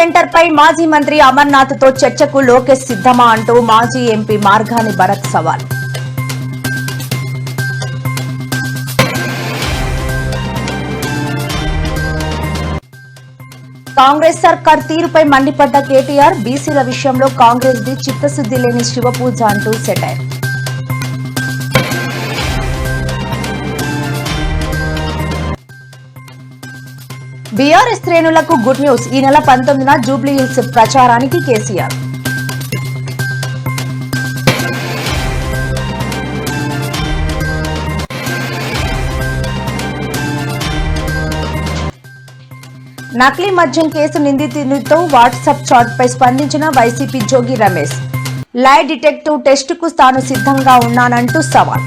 Centre పై మాజీ మంత్రి అమర్నాథ్ తో చర్చకు లోకేష్ సిద్ధమా అంటూ మాజీ ఎంపీ మార్గాని భరత్ సవాల్. కాంగ్రెస్ సర్కార్ తీరుపై మండిపడ్డ కేటీఆర్, బీసీల విషయంలో కాంగ్రెస్ ది చిత్తశుద్ది లేని శివపూజ అంటూ సెటైర్. బీఆర్ఎస్ శ్రేణులకు గుడ్ న్యూస్. ఈ నెల 19న జూబ్లీహిల్స్ ప్రచారానికి కేసీఆర్. నకిలీ మద్యం కేసు నిందితునితో వాట్సాప్ చాట్ పై స్పందించిన వైసీపీ జోగి రమేష్. లై డిటెక్టివ్ టెస్టుకు తాను సిద్ధంగా ఉన్నానంటూ సవాల్.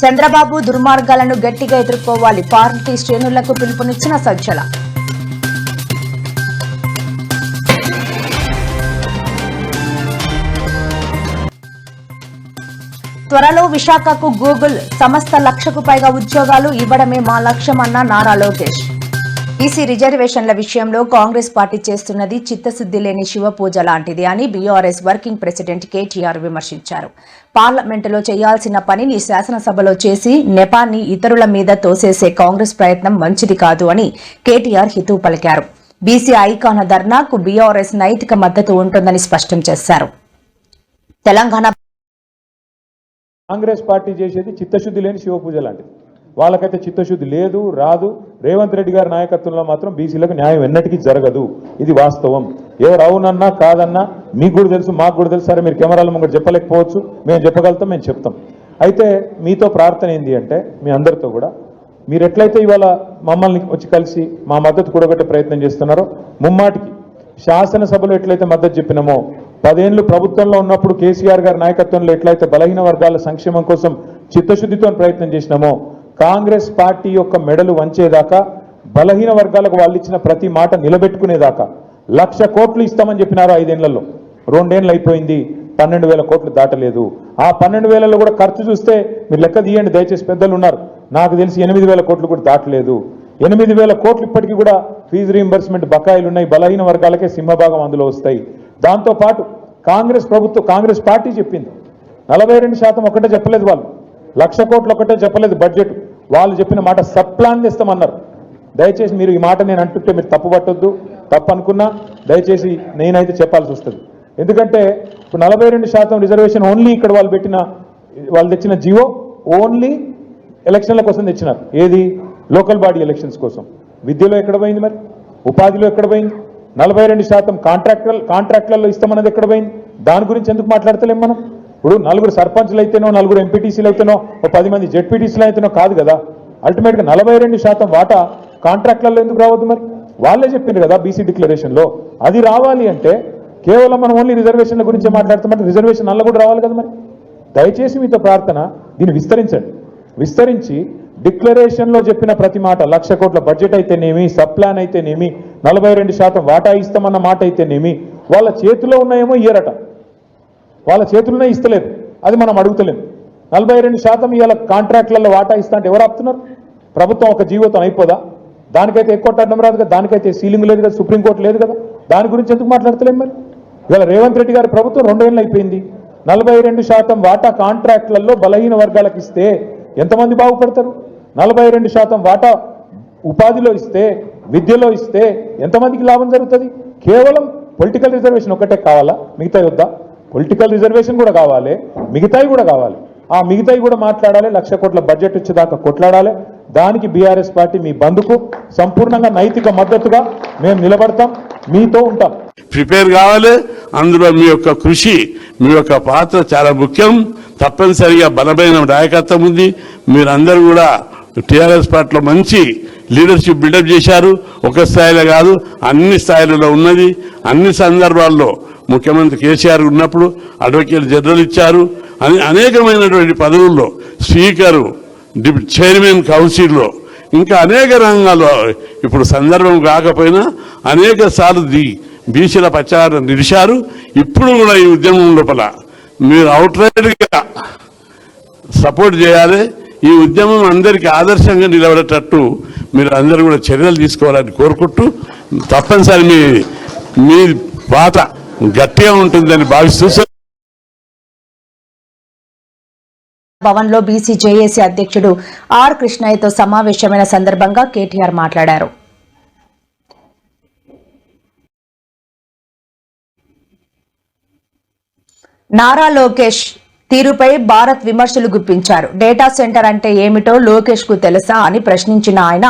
చంద్రబాబు దుర్మార్గాలను గట్టిగా ఎదుర్కోవాలి, పార్టీ శ్రేణులకు పిలుపునిచ్చిన సజ్జల. త్వరలో విశాఖకు గూగుల్ సంస్థ 1,00,000కు పైగా ఉద్యోగాలు ఇవ్వడమే మా లక్ష్యమన్న నారా లోకేష్. ఈసీ రిజర్వేషన్ల విషయంలో కాంగ్రెస్ పార్టీ చేస్తున్నది చిత్తశుద్ది లేని శివపూజ లాంటిది అని బీఆర్ఎస్ వర్కింగ్ ప్రెసిడెంట్ కేటీఆర్ విమర్శించారు. పార్లమెంటులో చేయాల్సిన పనిని శాసనసభలో చేసి నెపాన్ని ఇతరుల మీద తోసేసే కాంగ్రెస్ ప్రయత్నం మంచిది కాదు అని కేటీఆర్ హితవు పలికారు. బీసీ ఐకాన్ ధర్నాకు బీఆర్ఎస్ నైతిక మద్దతు ఉంటుందని స్పష్టం చేశారు. తెలంగాణ కాంగ్రెస్ పార్టీ చేసేది చిత్తశుద్ది లేని శివపూజ లాంటిది. వాళ్ళకైతే చిత్తశుద్ధి లేదు, రాదు. రేవంత్ రెడ్డి గారి నాయకత్వంలో మాత్రం బీసీలకు న్యాయం ఎన్నటికీ జరగదు. ఇది వాస్తవం. ఎవరు అవునన్నా కాదన్నా మీకు కూడా తెలుసు, మాకు కూడా తెలుసు. సరే, మీరు కెమెరాల ముందు చెప్పలేకపోవచ్చు, మేము చెప్పగలుగుతాం, మేము చెప్తాం. అయితే మీతో ప్రార్థన ఏంటి అంటే, మీ అందరితో కూడా మీరు ఎట్లయితే ఇవాళ మమ్మల్ని వచ్చి కలిసి మా మద్దతు కూడగట్టే ప్రయత్నం చేస్తున్నారో, ముమ్మాటికి శాసనసభలో ఎట్లయితే మద్దతు చెప్పినామో, 10 ఏళ్లు ప్రభుత్వంలో ఉన్నప్పుడు కేసీఆర్ గారి నాయకత్వంలో ఎట్లయితే బలహీన వర్గాల సంక్షేమం కోసం చిత్తశుద్ధితో ప్రయత్నం చేసినామో, కాంగ్రెస్ పార్టీ యొక్క మెడలు వంచేదాకా, బలహీన వర్గాలకు వాళ్ళు ఇచ్చిన ప్రతి మాట నిలబెట్టుకునేదాకా 1,00,000 కోట్లు ఇస్తామని చెప్పినారు. 5 ఏళ్లలో 2 ఏళ్ళు అయిపోయింది, 12,000 కోట్లు దాటలేదు. ఆ 12,000లో కూడా ఖర్చు చూస్తే మీరు లెక్క తీయండి దయచేసి, పెద్దలు ఉన్నారు, నాకు తెలిసి 8,000 కోట్లు కూడా దాటలేదు. 8,000 కోట్లు ఇప్పటికీ కూడా ఫీజు రీయింబర్స్మెంట్ బకాయిలు ఉన్నాయి. బలహీన వర్గాలకే సింహభాగం అందులో వస్తాయి. దాంతోపాటు కాంగ్రెస్ పార్టీ చెప్పింది 42% ఒకటే చెప్పలేదు, వాళ్ళు 1,00,000 కోట్లు ఒకటే చెప్పలేదు బడ్జెట్. వాళ్ళు చెప్పిన మాట సబ్ ప్లాన్ చేస్తామన్నారు. దయచేసి మీరు ఈ మాట నేను అంటుంటే మీరు తప్పు పట్టొద్దు, తప్పు అనుకున్నా దయచేసి నేనైతే చెప్పాల్సి వస్తుంది. ఎందుకంటే ఇప్పుడు 42% రిజర్వేషన్ ఓన్లీ ఇక్కడ వాళ్ళు తెచ్చిన జీవో ఓన్లీ ఎలక్షన్ల కోసం తెచ్చినారు. ఏది? లోకల్ బాడీ ఎలక్షన్స్ కోసం. విద్యలో ఎక్కడ పోయింది మరి? ఉపాధిలో ఎక్కడ పోయింది? 42% కాంట్రాక్టులలో ఇస్తామన్నది ఎక్కడ పోయింది? దాని గురించి ఎందుకు మాట్లాడతలేం మనం? ఇప్పుడు 4 సర్పంచ్లు అయితేనో, 4 ఎంపీటీసీలు అయితేనో, 10 మంది జెడ్పీటీసీలు అయితేనో కాదు కదా. అల్టిమేట్గా 42% వాటా కాంట్రాక్టులలో ఎందుకు రావద్దు మరి? వాళ్ళే చెప్పిండ్రు కదా బీసీ డిక్లరేషన్లో. అది రావాలి అంటే కేవలం మనం ఓన్లీ రిజర్వేషన్ల గురించి మాట్లాడుతామంటే రిజర్వేషన్ అల్ల కూడా రావాలి కదా మరి. దయచేసి మీతో ప్రార్థన, దీన్ని విస్తరించి డిక్లరేషన్లో చెప్పిన ప్రతి మాట, 1,00,000 కోట్ల బడ్జెట్ అయితేనేమి, సబ్ ప్లాన్ అయితేనేమి, 42% వాటా ఇస్తామన్న మాట అయితేనేమి, వాళ్ళ చేతిలో ఉన్నాయేమో ఇయ్యరట, వాళ్ళ చేతుల్లోనే ఇస్తలేదు. అది మనం అడుగుతలేము. 42% ఇవాళ కాంట్రాక్టులలో వాటా ఇస్తా అంటే ఎవరు ఆపుతున్నారు? ప్రభుత్వం ఒక జీవితం అయిపోదా? దానికైతే ఎక్కువ అడ్డం రాదు కదా, దానికైతే సీలింగ్ లేదు కదా, సుప్రీంకోర్టు లేదు కదా. దాని గురించి ఎందుకు మాట్లాడతలేం మరి? ఇవాళ రేవంత్ రెడ్డి గారి ప్రభుత్వం 2 ఏళ్ళు అయిపోయింది. 42% వాటా కాంట్రాక్టులలో బలహీన వర్గాలకు ఇస్తే ఎంతమంది బాగుపడతారు? 42% వాటా ఉపాధిలో ఇస్తే, విద్యలో ఇస్తే ఎంతమందికి లాభం జరుగుతుంది? కేవలం పొలిటికల్ రిజర్వేషన్ ఒకటే కావాలా? మిగతా వద్దా? పొలిటికల్ రిజర్వేషన్ కూడా కావాలి, మిగతాయి కూడా కావాలి. ఆ మిగతాయి కూడా మాట్లాడాలి. 1,00,000 కోట్ల బడ్జెట్ వచ్చేదాకా కొట్లాడాలి. దానికి బీఆర్ఎస్ పార్టీ మీ బంధుకు సంపూర్ణంగా నైతిక మద్దతుగా మేము నిలబడతాం, మీతో ఉంటాం. ప్రిపేర్ కావాలి. అందులో మీ యొక్క కృషి, మీ యొక్క పాత్ర చాలా ముఖ్యం. తప్పనిసరిగా బలమైన నాయకత్వం ఉంది. మీరందరూ కూడా టీఆర్ఎస్ పార్టీలో మంచి లీడర్షిప్ బిల్డప్ చేశారు. ఒక స్థాయిలో కాదు, అన్ని స్థాయిలలో ఉన్నది. అన్ని సందర్భాల్లో ముఖ్యమంత్రి కేసీఆర్ ఉన్నప్పుడు అడ్వకేట్ జనరల్ ఇచ్చారు. అనేకమైనటువంటి పదవుల్లో స్పీకరు, చైర్మన్ కౌన్సిల్లో, ఇంకా అనేక రంగాల్లో ఇప్పుడు సందర్భం కాకపోయినా అనేక సార్లు బీసీల పక్షాన నిలిచారు. ఇప్పుడు కూడా ఈ ఉద్యమం లోపల మీరు అవుట్రైట్గా సపోర్ట్ చేయాలి. ఈ ఉద్యమం అందరికీ ఆదర్శంగా నిలబడేటట్టు మీరు అందరూ కూడా చర్యలు తీసుకోవాలని కోరుకుంటూ తప్పనిసరి మీ పాత గట్టిగా ఉంటుందని భావిస్తూ భవన్లో బీసీ జేఏసీ అధ్యక్షుడు ఆర్ కృష్ణయ్యతో సమావేశమైన సందర్భంగా కేటీఆర్ మాట్లాడారు. నారా లోకేష్ తీరుపై భారత్ విమర్శలు గుప్పించారు. డేటా సెంటర్ అంటే ఏమిటో లోకేష్ కు తెలుసా అని ప్రశ్నించిన ఆయన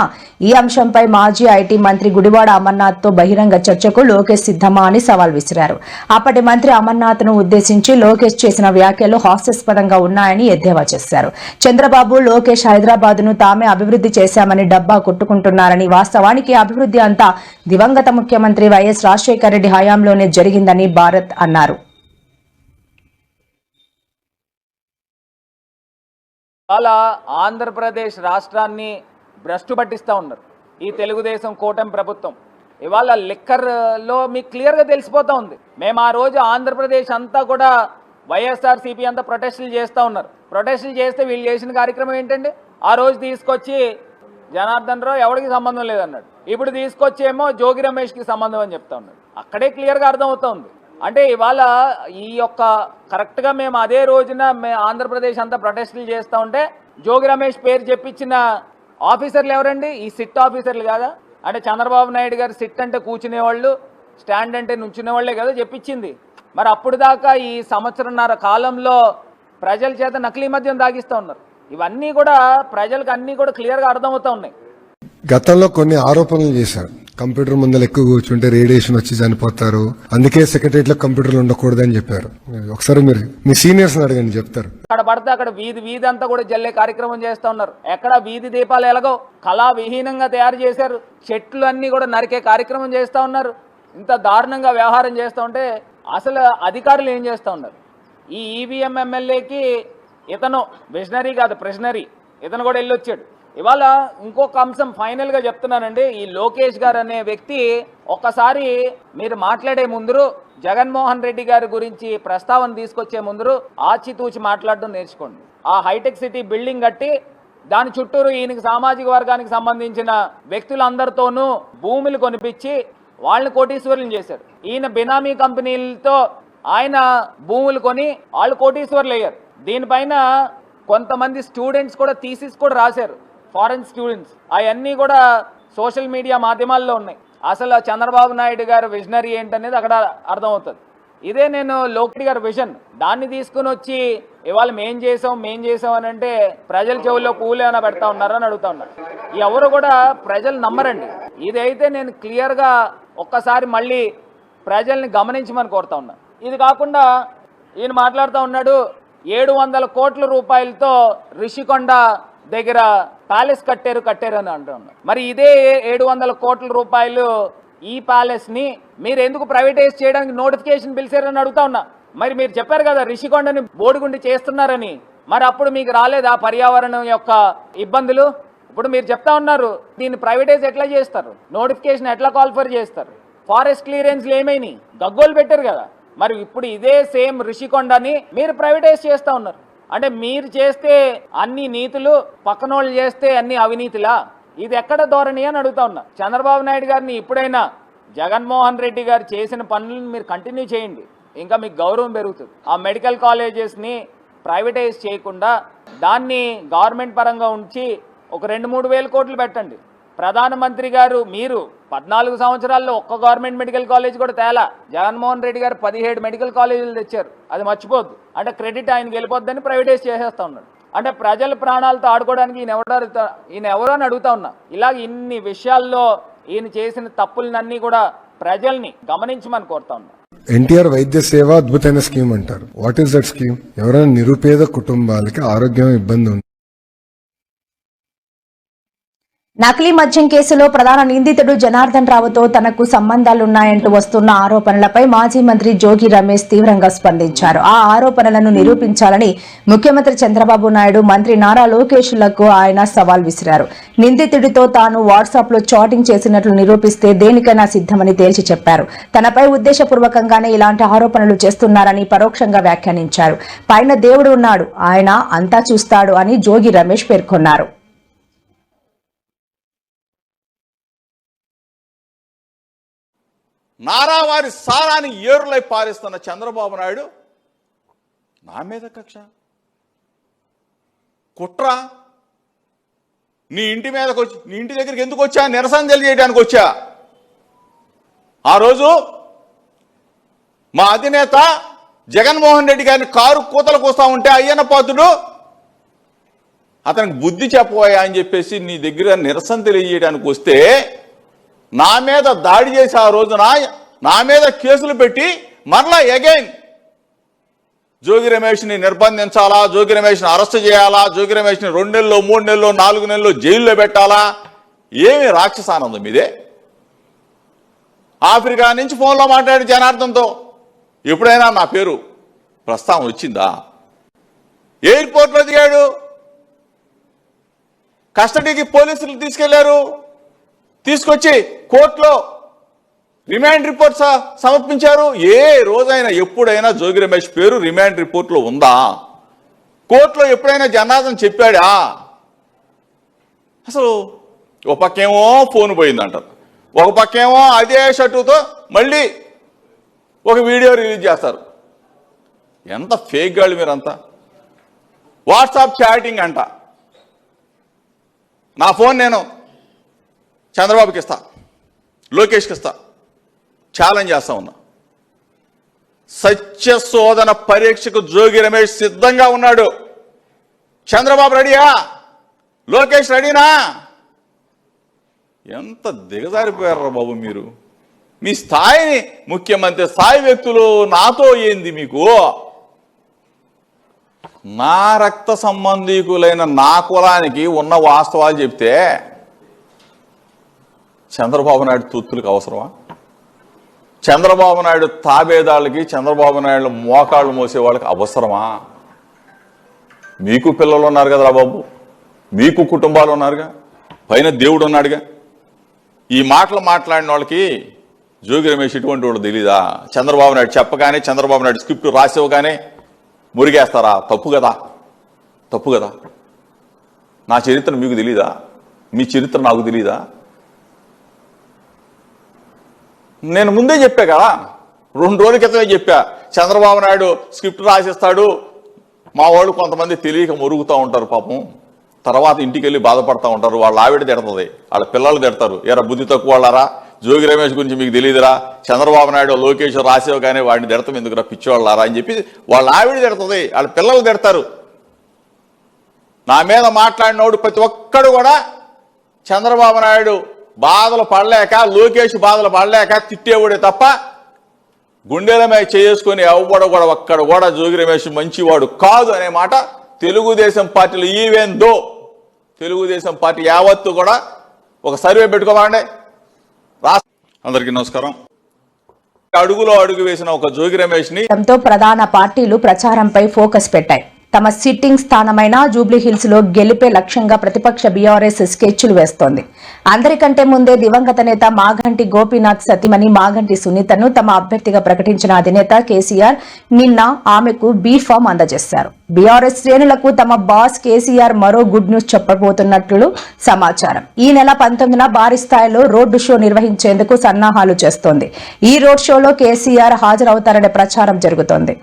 ఈ అంశంపై మాజీ ఐటీ మంత్రి గుడివాడ అమర్నాథ్ తో బహిరంగ చర్చకు లోకేష్ సిద్ధమా అని సవాల్ విసిరారు. అప్పటి మంత్రి అమర్నాథ్ ను ఉద్దేశించి లోకేష్ చేసిన వ్యాఖ్యలు హాస్యాస్పదంగా ఉన్నాయని ఎద్దేవా చేశారు. చంద్రబాబు లోకేష్ హైదరాబాద్ ను తామే అభివృద్ధి చేశామని డబ్బా కొట్టుకుంటున్నారని, వాస్తవానికి అభివృద్ధి అంతా దివంగత ముఖ్యమంత్రి వైఎస్ రాజశేఖర రెడ్డి హయాంలోనే జరిగిందని భారత్ అన్నారు. అలా ఆంధ్రప్రదేశ్ రాష్ట్రాన్ని భ్రష్టు పట్టిస్తూ ఉన్నారు ఈ తెలుగుదేశం కూటమి ప్రభుత్వం. ఇవాళ లిక్కర్లో మీకు క్లియర్గా తెలిసిపోతూ ఉంది. మేము ఆ రోజు ఆంధ్రప్రదేశ్ అంతా కూడా వైఎస్ఆర్సీపీ అంతా ప్రొటెస్టులు చేస్తూ ఉన్నారు. ప్రొటెస్టులు చేస్తే వీళ్ళు చేసిన కార్యక్రమం ఏంటండి? ఆ రోజు తీసుకొచ్చి జనార్దన్ రావు ఎవరికి సంబంధం లేదన్నాడు. ఇప్పుడు తీసుకొచ్చేమో జోగి రమేష్కి సంబంధం అని చెప్తా ఉన్నాడు. అక్కడే క్లియర్గా అర్థమవుతుంది. అంటే ఇవాళ ఈ యొక్క కరెక్ట్గా మేము అదే రోజున ఆంధ్రప్రదేశ్ అంతా ప్రొటెస్టులు చేస్తూ ఉంటే జోగి రమేష్ పేరు చెప్పించిన ఆఫీసర్లు ఎవరండి? ఈ సిట్ ఆఫీసర్లు కాదా? అంటే చంద్రబాబు నాయుడు గారు సిట్ అంటే కూర్చునేవాళ్ళు, స్టాండ్ అంటే నుంచునే వాళ్ళే కదా చెప్పించింది. మరి అప్పుడు దాకా ఈ సంవత్సరంన్నర కాలంలో ప్రజల చేత నకిలీ మద్యం తాగిస్తూ ఉన్నారు. ఇవన్నీ కూడా ప్రజలకు అన్నీ కూడా క్లియర్గా అర్థమవుతూ ఉన్నాయి. గతంలో కొన్ని ఆరోపణలు చేశారు. కంప్యూటర్ ముందర ఎక్కువ కూర్చుంటే రేడియేషన్ వచ్చి చనిపోతారు, అందుకే సెక్రటరియట్లో కంప్యూటర్లు ఉండకూడదని చెప్పారు. ఒకసారి మీరు మీ సీనియర్స్ అడగండి, చెప్తారు. అక్కడ పడితే అక్కడ వీధి అంతా కూడా జల్లే కార్యక్రమం చేస్తూ ఉన్నారు. ఎక్కడ వీధి దీపాలు ఎలాగో కళా విహీనంగా తయారు చేశారు. చెట్లు అన్ని కూడా నరికే కార్యక్రమం చేస్తూ ఉన్నారు. ఇంత దారుణంగా వ్యవహారం చేస్తూ ఉంటే అసలు అధికారులు ఏం చేస్తూ ఉన్నారు? ఈ ఈవీఎం ఎమ్మెల్యేకి ఇతను విజనరీ కాదు ప్రెషనరీ, ఇతను కూడా వెళ్ళొచ్చాడు. ఇవాళ ఇంకొక అంశం ఫైనల్గా చెప్తున్నానండి. ఈ లోకేష్ గారు అనే వ్యక్తి ఒక్కసారి మీరు మాట్లాడే ముందు జగన్మోహన్ రెడ్డి గారి గురించి ప్రస్తావన తీసుకొచ్చే ముందు ఆచితూచి మాట్లాడడం నేర్చుకోండి. ఆ హైటెక్ సిటీ బిల్డింగ్ కట్టి దాని చుట్టూరు ఈయనకి సామాజిక వర్గానికి సంబంధించిన వ్యక్తులందరితోనూ భూములు కొనిపించి వాళ్ళని కోటీశ్వరులను చేశారు. ఈయన బినామీ కంపెనీలతో ఆయన భూములు కొని వాళ్ళు కోటీశ్వరులు అయ్యారు. దీనిపైన కొంతమంది స్టూడెంట్స్ కూడా థీసిస్ కూడా రాశారు, ఫారెన్ స్టూడెంట్స్. అవన్నీ కూడా సోషల్ మీడియా మాధ్యమాల్లో ఉన్నాయి. అసలు చంద్రబాబు నాయుడు గారు విజనరీ ఏంటనేది అక్కడ అర్థమవుతుంది. ఇదే నేను లోకేష్ గారి విజన్, దాన్ని తీసుకుని వచ్చి ఇవాళ మేం చేసాం అని అంటే ప్రజల చెవుల్లో పూలు ఏమైనా పెడతా ఉన్నారని అడుగుతా ఉన్నారు. ఎవరు కూడా ప్రజలు నమ్మరండి. ఇదైతే నేను క్లియర్గా ఒక్కసారి మళ్ళీ ప్రజల్ని గమనించమని కోరుతా ఉన్నా. ఇది కాకుండా ఈయన మాట్లాడుతూ ఉన్నాడు 700 కోట్ల రూపాయలతో రిషికొండ దగ్గర ప్యాలెస్ కట్టారు అని అంటూ ఉన్నారు. మరి ఇదే 700 కోట్ల రూపాయలు ఈ ప్యాలెస్ ని మీరు ఎందుకు ప్రైవేటైజ్ చేయడానికి నోటిఫికేషన్ పిలిచారని అడుగుతా ఉన్నా. మరి మీరు చెప్పారు కదా రిషికొండని బోడిగుండి చేస్తున్నారని, మరి అప్పుడు మీకు రాలేదా పర్యావరణం యొక్క ఇబ్బందులు? ఇప్పుడు మీరు చెప్తా ఉన్నారు దీన్ని ప్రైవేటైజ్ ఎట్లా చేస్తారు, నోటిఫికేషన్ ఎట్లా కాల్ఫర్ చేస్తారు, ఫారెస్ట్ క్లియరెన్స్లు ఏమైనాయి, గగ్గోలు పెట్టారు కదా. మరి ఇప్పుడు ఇదే సేమ్ రిషికొండని మీరు ప్రైవేటైజ్ చేస్తూ ఉన్నారు. అంటే మీరు చేస్తే అన్ని నీతులు, పక్కనోళ్ళు చేస్తే అన్ని అవినీతిలా? ఇది ఎక్కడ ధోరణి అని అడుగుతా ఉన్నా. చంద్రబాబు నాయుడు గారిని ఇప్పుడైనా జగన్మోహన్ రెడ్డి గారు చేసిన పనులను మీరు కంటిన్యూ చేయండి, ఇంకా మీకు గౌరవం పెరుగుతుంది. ఆ మెడికల్ కాలేజెస్ని ప్రైవేటైజ్ చేయకుండా దాన్ని గవర్నమెంట్ పరంగా ఉంచి ఒక 2-3 వేల కోట్లు పెట్టండి. ప్రధానమంత్రి గారు మీరు 14 సంవత్సరాల్లో ఒక్క గవర్నమెంట్ మెడికల్ కాలేజ్ కూడా తేలా. జగన్మోహన్ రెడ్డి గారు 17 మెడికల్ కాలేజీలు తెచ్చారు, అది మర్చిపోద్దు. అంటే క్రెడిట్ ఆయనకి వెళ్ళిపోద్దని ప్రైవేటైజ్ చేసేస్తా ఉన్నాడు. అంటే ప్రజల ప్రాణాలతో ఆడుకోవడానికి ఈయన ఎవరు అని అడుగుతా ఉన్నా. ఇలాగ ఇన్ని విషయాల్లో ఈయన చేసిన తప్పులన్నీ కూడా ప్రజల్ని గమనించమని కోరుతా ఉన్నా. ఎన్టీఆర్ వైద్య సేవ అద్భుతమైన స్కీమ్ అంటారు. What is that scheme? ఎవరైనా నిరుపేద కుటుంబాలకి ఆరోగ్యం ఇబ్బంది ఉంది, నకిలీ మద్యం కేసులో ప్రధాన నిందితుడు జనార్దన్ రావుతో తనకు సంబంధాలున్నాయంటూ వస్తున్న ఆరోపణలపై మాజీ మంత్రి జోగి రమేష్ తీవ్రంగా స్పందించారు. ఆ ఆరోపణలను నిరూపించాలని ముఖ్యమంత్రి చంద్రబాబు నాయుడు, మంత్రి నారా లోకేష్లకు ఆయన సవాల్ విసిరారు. నిందితుడితో తాను వాట్సాప్ లో చాటింగ్ చేసినట్లు నిరూపిస్తే దేనికైనా సిద్ధమని తేల్చి చెప్పారు. తనపై ఉద్దేశపూర్వకంగానే ఇలాంటి ఆరోపణలు చేస్తున్నారని పరోక్షంగా వ్యాఖ్యానించారు. పైన దేవుడు ఉన్నాడు, ఆయన అంతా చూస్తాడు అని జోగి రమేష్ పేర్కొన్నారు. నారావారి సారాన్ని ఏరులై పారిస్తున్న చంద్రబాబు నాయుడు నా మీద కక్ష, కుట్ర. నీ ఇంటి మీదకి వచ్చి, నీ ఇంటి దగ్గరికి ఎందుకు వచ్చా? నిరసన తెలియజేయడానికి వచ్చా. ఆ రోజు మా అధినేత జగన్మోహన్ రెడ్డి గారిని కారు కూతలు కూస్తా ఉంటే అయ్యన్న పాత్రుడు అతనికి బుద్ధి చెప్పబోయా అని చెప్పేసి నీ దగ్గర నిరసన తెలియజేయడానికి వస్తే నా మీద దాడి చేసి ఆ రోజున నా మీద కేసులు పెట్టి మరలా అగైన్ జోగి రమేష్ని నిర్బంధించాలా, జోగి రమేష్ని అరెస్ట్ చేయాలా, జోగి రమేష్ని 2 నెలలు 3 నెలలు 4 నెలలు జైల్లో పెట్టాలా? ఏమి రాక్షసానందం ఇదే? ఆఫ్రికా నుంచి ఫోన్లో మాట్లాడి జనార్దన్తో ఎప్పుడైనా నా పేరు ప్రస్తావన వచ్చిందా? ఎయిర్పోర్ట్లో దిగాడు, కస్టడీకి పోలీసులు తీసుకెళ్లారు, తీసుకొచ్చి కోర్టులో రిమాండ్ రిపోర్ట్ సమర్పించారు. ఏ రోజైనా ఎప్పుడైనా జోగి రమేష్ పేరు రిమాండ్ రిపోర్ట్లో ఉందా? కోర్టులో ఎప్పుడైనా జనార్దన్ చెప్పాడా? అసలు ఒక పక్కేమో ఫోన్ పోయిందంటారు, ఒక పక్కేమో అదే షర్టుతో మళ్ళీ ఒక వీడియో రిలీజ్ చేస్తారు. ఎంత ఫేక్ గాళ్ళు మీరంతా. వాట్సాప్ చాటింగ్ అంట. నా ఫోన్ నేను చంద్రబాబుకి ఇస్తా, లోకేష్కి ఇస్తా, ఛాలెంజ్ చేస్తా ఉన్నా. సత్య శోధన పరీక్షకు జోగి రమేష్ సిద్ధంగా ఉన్నాడు. చంద్రబాబు రెడీయా? లోకేష్ రెడీనా? ఎంత దిగజారిపోయారా బాబు మీరు. మీ స్థాయిని, ముఖ్యమంత్రి స్థాయి వ్యక్తులు నాతో ఏంది మీకు? నా రక్త సంబంధీకులైన నా కులానికి ఉన్న వాస్తవాలు చెప్తే చంద్రబాబు నాయుడు తూత్తులకు అవసరమా? చంద్రబాబు నాయుడు తాబేదాళ్ళకి, చంద్రబాబు నాయుడు మోకాళ్ళు మోసే వాళ్ళకి అవసరమా? మీకు పిల్లలు ఉన్నారు కదరా బాబు, మీకు కుటుంబాలు ఉన్నారుగా, పైన దేవుడు ఉన్నాడుగా. ఈ మాటలు మాట్లాడిన వాళ్ళకి జోగి రమేష్ ఇటువంటి వాడు తెలీదా? చంద్రబాబు నాయుడు చెప్పగానే, చంద్రబాబు నాయుడు స్క్రిప్ట్ రాసేవగానే మురిగేస్తారా? తప్పు కదా, తప్పు కదా. నా చరిత్ర మీకు తెలీదా? మీ చరిత్ర నాకు తెలీదా? నేను ముందే చెప్పా కదా, 2 రోజుల క్రితమే చెప్పా. చంద్రబాబు నాయుడు స్క్రిప్ట్ రాసిస్తాడు, మా వాళ్ళు కొంతమంది తెలియక మురుగుతూ ఉంటారు పాపం, తర్వాత ఇంటికి వెళ్ళి బాధపడతా ఉంటారు. వాళ్ళ ఆవిడ తిడుతుంది, వాళ్ళ పిల్లలు తిడతారు. ఎరా బుద్ధి తక్కువ వాళ్ళారా, జోగి రమేష్ గురించి మీకు తెలియదురా, చంద్రబాబు నాయుడు లోకేష్ రాసేవి కానీ వాడిని తిడతాం ఎందుకురా పిచ్చివాళ్ళారా అని చెప్పి వాళ్ళ ఆవిడ తిడుతుంది, వాళ్ళ పిల్లలు తిడతారు. నా మీద మాట్లాడినోడు ప్రతి ఒక్కడు కూడా చంద్రబాబు నాయుడు బాధలు పడలేక, లోకేష్ బాధలు పడలేక తిట్టేవాడే తప్ప గుండెల మీద చేసుకుని ఎవ్వడు కూడా ఒక్కడు కూడా జోగి రమేష్ మంచివాడు కాదు అనే మాట తెలుగుదేశం పార్టీలో, ఈవెన్ దో తెలుగుదేశం పార్టీ యావత్తు కూడా ఒక సర్వే పెట్టుకోవాలండి. అందరికీ నమస్కారం. అడుగులో అడుగు వేసిన ఒక జోగి రమేష్ ని ప్రధాన పార్టీలు ప్రచారంపై ఫోకస్ పెట్టాయి. తమ సిట్టింగ్ స్థానమైన జూబ్లీహిల్స్ లో గెలిపే లక్ష్యంగా ప్రతిపక్ష బీఆర్ఎస్ స్కెచ్లు వేస్తోంది. అందరికంటే ముందే దివంగత నేత మాగంటి గోపీనాథ్ సతీమణి మాగంటి సునీతను తమ అభ్యర్థిగా ప్రకటించిన అధినేత కేసీఆర్ నిన్న ఆమెకు బీ ఫామ్ అందజేశారు. బీఆర్ఎస్ శ్రేణులకు తమ బాస్ కేసీఆర్ మరో గుడ్ న్యూస్ చెప్పబోతున్నట్లు సమాచారం. ఈ నెల 19న భారీ స్థాయిలో రోడ్డు షో నిర్వహించేందుకు సన్నాహాలు చేస్తోంది. ఈ రోడ్ షోలో కేసీఆర్ హాజరవుతారనే ప్రచారం జరుగుతోంది.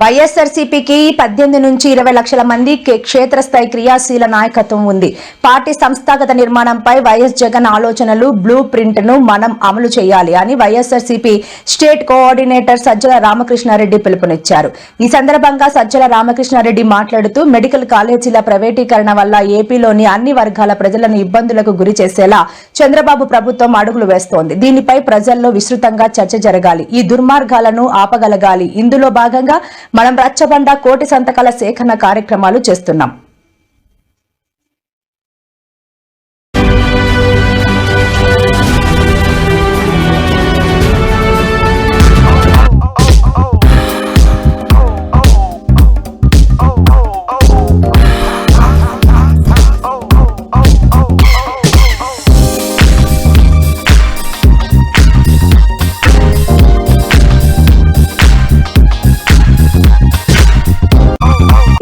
వైఎస్ఆర్సీపీకి 18 నుంచి 20 లక్షల మంది క్షేత్రస్థాయి క్రియాశీల నాయకత్వం ఉంది. పార్టీ సంస్థాగత నిర్మాణంపై వైఎస్ జగన్ ఆలోచనలు బ్లూ ప్రింట్ ను మనం అమలు చేయాలి అని వైఎస్ఆర్సీపీ స్టేట్ కోఆర్డినేటర్ సజ్జల రామకృష్ణారెడ్డి పిలుపునిచ్చారు. ఈ సందర్భంగా సజ్జల రామకృష్ణారెడ్డి మాట్లాడుతూ మెడికల్ కాలేజీల ప్రైవేటీకరణ వల్ల ఏపీలోని అన్ని వర్గాల ప్రజలను ఇబ్బందులకు గురి చేసేలా చంద్రబాబు ప్రభుత్వం అడుగులు వేస్తోంది. దీనిపై ప్రజల్లో విస్తృతంగా చర్చ జరగాలి. ఈ దుర్మార్గాలను ఆపగలగాలి. ఇందులో భాగంగా మనం రచ్చబండ కోటి సంతకాల సేకరణ కార్యక్రమాలు చేస్తున్నాం.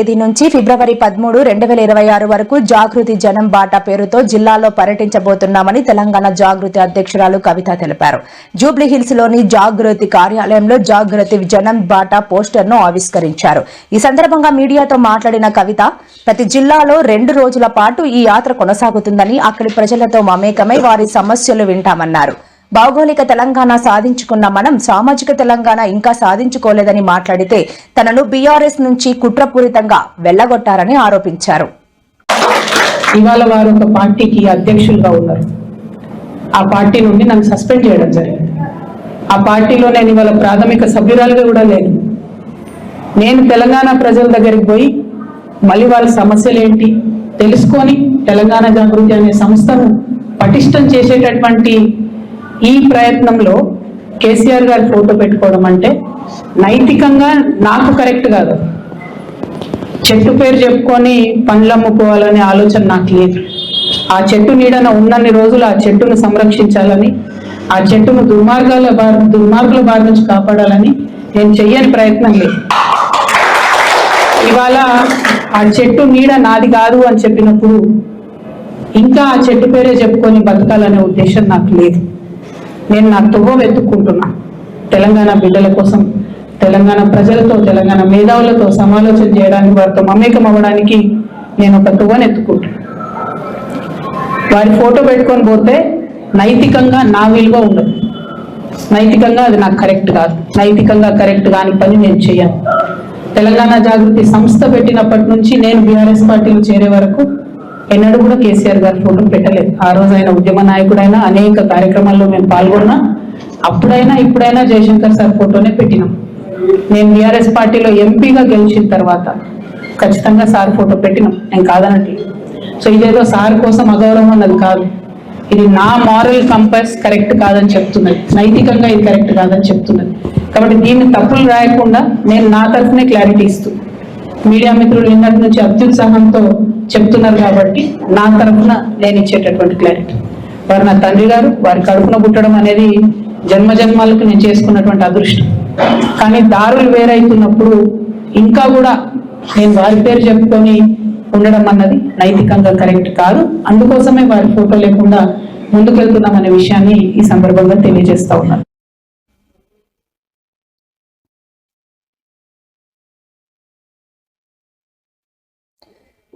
తేదీ నుంచి ఫిబ్రవరి 13, 2026 వరకు జాగృతి జనం బాట పేరుతో జిల్లాలో పర్యటించబోతున్నామని తెలంగాణ జాగృతి అధ్యక్షురాలు కవిత తెలిపారు. జూబ్లీహిల్స్ లోని జాగృతి కార్యాలయంలో జాగృతి జనం బాట పోస్టర్ ను ఆవిష్కరించారు. ఈ సందర్భంగా మీడియాతో మాట్లాడిన కవిత ప్రతి జిల్లాలో 2 రోజుల పాటు ఈ యాత్ర కొనసాగుతుందని, అక్కడి ప్రజలతో మమేకమై వారి సమస్యలు వింటామన్నారు. భౌగోళిక తెలంగాణ సాధించుకున్న మనం సామాజిక తెలంగాణ ఇంకా సాధించుకోలేదని మాట్లాడితే తనను బీఆర్ఎస్ నుంచి కుట్రపూరితంగా వెళ్లగొట్టారని ఆరోపించారు. ఇవాళ వారు ఒక పార్టీకి అధ్యక్షులుగా ఉన్నారు. ఆ పార్టీ నుండి నన్ను సస్పెండ్ చేయడం జరిగింది. ఆ పార్టీలో నేను ఇవాళ ప్రాథమిక సభ్యురాలుగా కూడా లేను. నేను తెలంగాణ ప్రజల దగ్గరికి పోయి మళ్ళీ వాళ్ళ సమస్యలు ఏంటి తెలుసుకొని తెలంగాణ జాగృతి అనే సంస్థను పటిష్టం చేసేటటువంటి ఈ ప్రయత్నంలో కేసీఆర్ గారి ఫోటో పెట్టుకోవడం అంటే నైతికంగా నాకు కరెక్ట్ కాదు. చెట్టు పేరు చెప్పుకొని పండ్లు అమ్ముకోవాలనే ఆలోచన నాకు లేదు. ఆ చెట్టు నీడన ఉన్నన్ని రోజులు ఆ చెట్టును సంరక్షించాలని, ఆ చెట్టును దుర్మార్గుల బారి నుంచి కాపాడాలని నేను చెయ్యని ప్రయత్నం లేదు. ఇవాళ ఆ చెట్టు నీడ నాది కాదు అని చెప్పినప్పుడు ఇంకా ఆ చెట్టు పేరే చెప్పుకొని బతకాలనే ఉద్దేశం నాకు లేదు. నేను నా తువ్వ వెతుక్కుంటున్నా. తెలంగాణ బిడ్డల కోసం, తెలంగాణ ప్రజలతో, తెలంగాణ మేధావులతో సమాలోచన చేయడానికి, వారితో మమేకం అవ్వడానికి నేను ఒక తువ్వను ఎత్తుకుంటున్నా. వారి ఫోటో పెట్టుకొని పోతే నైతికంగా నా విలువ ఉండదు. నైతికంగా అది నాకు కరెక్ట్ కాదు. నైతికంగా కరెక్ట్ కాని పని నేను చేయను. తెలంగాణ జాగృతి సంస్థ పెట్టినప్పటి నుంచి నేను బీఆర్ఎస్ పార్టీలో చేరే వరకు ఎన్నడూ కూడా కేసీఆర్ గారి ఫోటో పెట్టలేదు. ఆ రోజు ఆయన ఉద్యమ నాయకుడైనా అనేక కార్యక్రమాల్లో మేము పాల్గొన్నా. అప్పుడైనా ఇప్పుడైనా జయశంకర్ సార్ ఫోటోనే పెట్టినాం. నేను బీఆర్ఎస్ పార్టీలో ఎంపీగా గెలిచిన తర్వాత ఖచ్చితంగా సార్ ఫోటో పెట్టినాం. నేను కాదనట్లేదు. సో ఇదేదో సార్ కోసం అగౌరవం అన్నది కాదు. ఇది నా మారల్ కంపాస్ కరెక్ట్ కాదని చెప్తున్నది. నైతికంగా ఇది కరెక్ట్ కాదని చెప్తున్నది. కాబట్టి దీన్ని తప్పులు రాయకుండా నేను నా తరఫునే క్లారిటీ ఇస్తూ, మీడియా మిత్రులు నిన్నటి నుంచి అత్యుత్సాహంతో చెప్తున్నారు కాబట్టి నా తరఫున నేను ఇచ్చేటటువంటి క్లారిటీ. వారు నా తండ్రి గారు. వారి కడుపున పుట్టడం అనేది జన్మజన్మాలకు నేను చేసుకున్నటువంటి అదృష్టం. కానీ దారులు వేరైతున్నప్పుడు ఇంకా కూడా నేను వారి పేరు చెప్పుకొని ఉండడం అన్నది నైతికంగా కరెక్ట్ కాదు. అందుకోసమే వారి ఫోటో లేకుండా ముందుకెళ్తున్నామనే విషయాన్ని ఈ సందర్భంగా తెలియజేస్తా ఉన్నాను.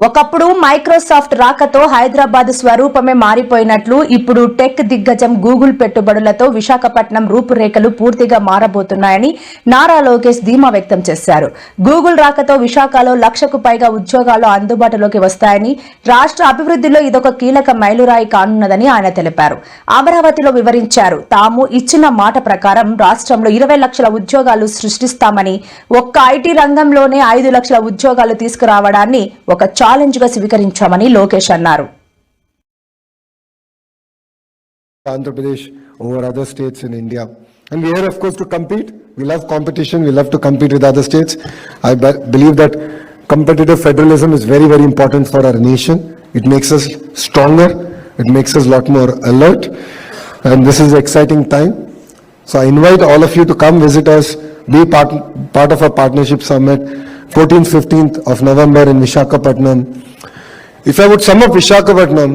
ఒకప్పుడు మైక్రోసాఫ్ట్ రాకతో హైదరాబాద్ స్వరూపమే మారిపోయినట్లు ఇప్పుడు టెక్ దిగ్గజం గూగుల్ పెట్టుబడులతో విశాఖపట్నం రూపురేఖలు పూర్తిగా మారబోతున్నాయని నారా లోకేష్ ధీమా వ్యక్తం చేశారు. గూగుల్ రాకతో విశాఖలో 1,00,000కు పైగా ఉద్యోగాలు అందుబాటులోకి వస్తాయని, రాష్ట్ర అభివృద్ధిలో ఇదొక కీలక మైలురాయి కానున్నదని ఆయన తెలిపారు. అమరావతిలో వివరించారు. తాము ఇచ్చిన మాట ప్రకారం రాష్ట్రంలో 20 లక్షల ఉద్యోగాలు సృష్టిస్తామని, ఒక్క ఐటీ రంగంలోనే 5 లక్షల ఉద్యోగాలు తీసుకురావడాన్ని ఒక ఛాలెంజ్ గా స్వీకరించామని లోకేష్ అన్నారు. Andhra Pradesh over other states in India, and we are of course to compete. We love competition. We love to compete with other states. I believe that competitive federalism is very, very important for our nation. It makes us stronger. It makes us a lot more alert, and this is an exciting time. So I invite all of you to come visit us, be part of our partnership summit, 14th, 15th of November in Visakhapatnam. If I would sum up Visakhapatnam,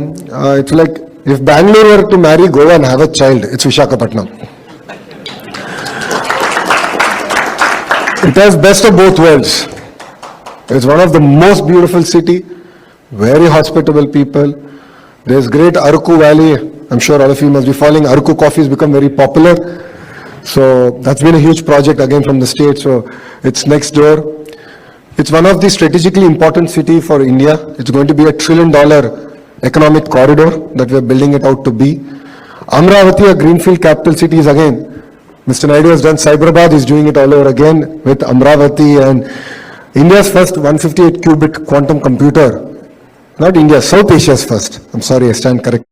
it's like if Bangalore were to marry Goa and have a child, it's Visakhapatnam. It has best of both worlds. It's one of the most beautiful city, very hospitable people. There's great Araku Valley. I'm sure all of you must be following. Araku coffee has become very popular. So that's been a huge project again from the state. So it's next door. It's one of the strategically important city for India. It's going to be $1 trillion economic corridor that we're building it out to be. Amravati, a greenfield capital city, is again. Mr. Naidu has done Cyberabad, is doing it all over again with Amravati, and India's first 158 qubit quantum computer. Not India, South Asia's first. I'm sorry, I stand corrected.